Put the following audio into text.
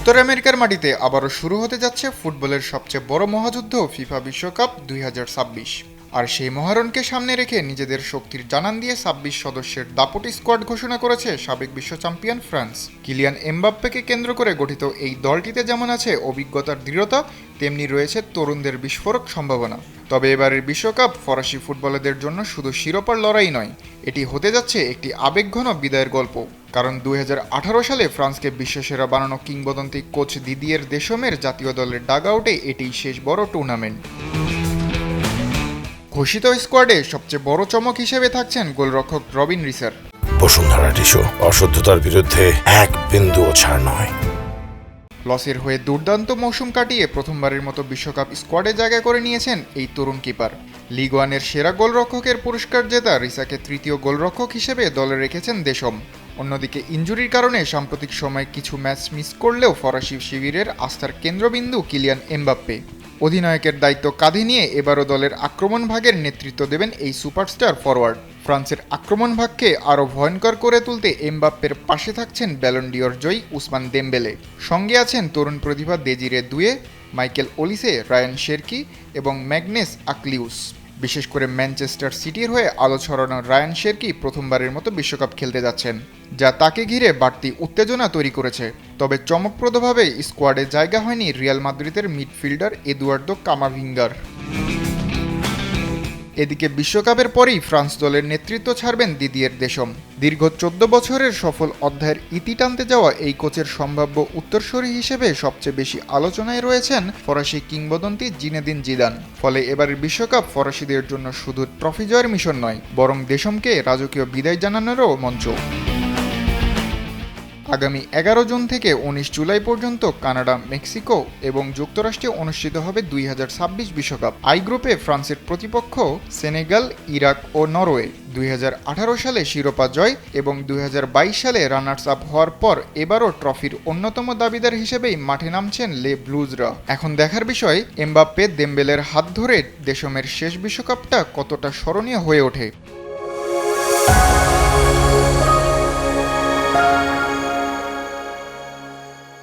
উত্তর আমেরিকার মাটিতে আবারও শুরু হতে যাচ্ছে ফুটবলের সবচেয়ে বড় মহাযুদ্ধ ফিফা বিশ্বকাপ ২০২৬। আর সেই মহারণকে সামনে রেখে নিজেদের শক্তির জানান দিয়ে ২৬ সদস্যের দাপটি স্কোয়াড ঘোষণা করেছে সাবেক বিশ্ব চ্যাম্পিয়ন ফ্রান্স। কিলিয়ান এমবাপ্পেকে কেন্দ্র করে গঠিত এই দলটিতে যেমন আছে অভিজ্ঞতার দৃঢ়তা, তেমনি রয়েছে তরুণদের বিস্ফোরক সম্ভাবনা। তবে এবারের বিশ্বকাপ ফরাসি ফুটবলারদের জন্য শুধু শিরোপার লড়াই নয়, এটি হতে যাচ্ছে একটি আবেগঘন বিদায়ের গল্প। কারণ ২০১৮ সালে ফ্রান্সকে বিশ্বসেরা বানানো কিংবদন্তি কোচ দিদিয়ের দেশমের জাতীয় দলের ডাগআউটে এটিই শেষ বড় টুর্নামেন্ট। ঘোষিত স্কোয়াডে সবচেয়ে বড় চমক হিসেবে থাকছেন গোলরক্ষক রবিন রিসার। বসুন্ধরা টিস্যু অশুদ্ধতার বিরুদ্ধে এক বিন্দুও ছাড় নয়। লসের হয়ে দুর্দান্ত মৌসুম কাটিয়ে প্রথমবারের মতো বিশ্বকাপ স্কোয়াডে জায়গা করে নিয়েছেন এই তরুণ কিপার। লিগ ওয়ানের সেরা গোলরক্ষকের পুরস্কার জেতা রিসাকে তৃতীয় গোলরক্ষক হিসেবে দলে রেখেছেন দেশম। অন্যদিকে ইনজুরির কারণে সাম্প্রতিক সময়ে কিছু ম্যাচ মিস করলেও ফরাসি শিবিরের আস্থার কেন্দ্রবিন্দু কিলিয়ান এমবাপ্পে। অধিনায়কের দায়িত্ব কাঁধে নিয়ে এবারও দলের আক্রমণ ভাগের নেতৃত্ব দেবেন এই সুপারস্টার ফরওয়ার্ড। ফ্রান্সের আক্রমণ ভাগকে আরও ভয়ঙ্কর করে তুলতে এমবাপ্পের পাশে থাকছেন ব্যালন ডিওর জয়ী উসমান দেমবেলে। সঙ্গে আছেন তরুণ প্রতিভা দেজিরে দুয়ে, মাইকেল ওলিসে, রায়ান শেরকি এবং ম্যাগনেস আকলিউস। বিশেষ করে ম্যানচেস্টার সিটির হয়ে আলো ছড়ানো রায়ান শেরকি প্রথমবারের মতো বিশ্বকাপ খেলতে যাচ্ছেন, যা তাকে ঘিরে বাড়তি উত্তেজনা তৈরি করেছে। তবে চমকপ্রদভাবে স্কোয়াডে জায়গা হয়নি রিয়াল মাদ্রিদের মিডফিল্ডার এদুয়ার্দো কামাভিঙ্গার। এদিকে বিশ্বকাপের পরেই ফ্রান্স দলের নেতৃত্ব ছাড়বেন দিদিয়ের দেশম। দীর্ঘ ১৪ বছরের সফল অধ্যায়ের ইতি টানতে যাওয়া এই কোচের সম্ভাব্য উত্তরসূরি হিসেবে সবচেয়ে বেশি আলোচনায় রয়েছেন ফরাসি কিংবদন্তি জিনেদিন জিদান। ফলে এবারের বিশ্বকাপ ফরাসিদের জন্য শুধু ট্রফি জয়ের মিশন নয়, বরং দেশমকে রাজকীয় বিদায় জানানোরও মঞ্চ। আগামী ১১ জুন থেকে ১৯ জুলাই পর্যন্ত কানাডা, মেক্সিকো এবং যুক্তরাষ্ট্রে অনুষ্ঠিত হবে ২০২৬ বিশ্বকাপ। আই গ্রুপে ফ্রান্সের প্রতিপক্ষ সেনেগাল, ইরাক ও নরওয়ে। ২০১৮ সালে শিরোপা জয় এবং ২০২২ সালে রানার্স আপ হওয়ার পর এবারও ট্রফির অন্যতম দাবিদার হিসেবেই মাঠে নামছেন লে ব্লুজরা। এখন দেখার বিষয় এমবাপ্পে দেমবেলের হাত ধরে দেশমের শেষ বিশ্বকাপটা কতটা স্মরণীয় হয়ে ওঠে।